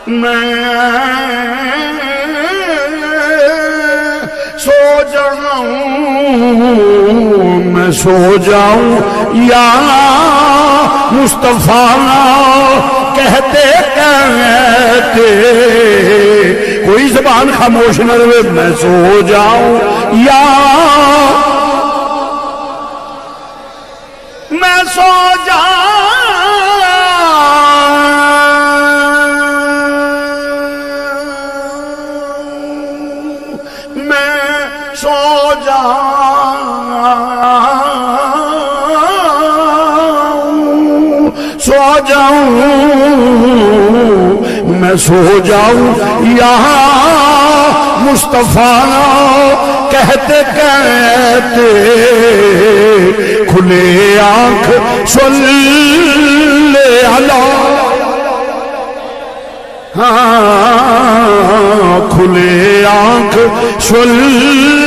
میں سو جاؤں میں سو جاؤں یا مصطفیٰ کہتے کہتے کوئی زبان خاموش نہ رہے میں سو جاؤں یا میں سو جاؤں میں سو جاؤں میں سو جاؤں یہاں مصطفیٰ کہتے کہتے کھلے آنکھ صلی اللہ ہاں کھلے آنکھ صلی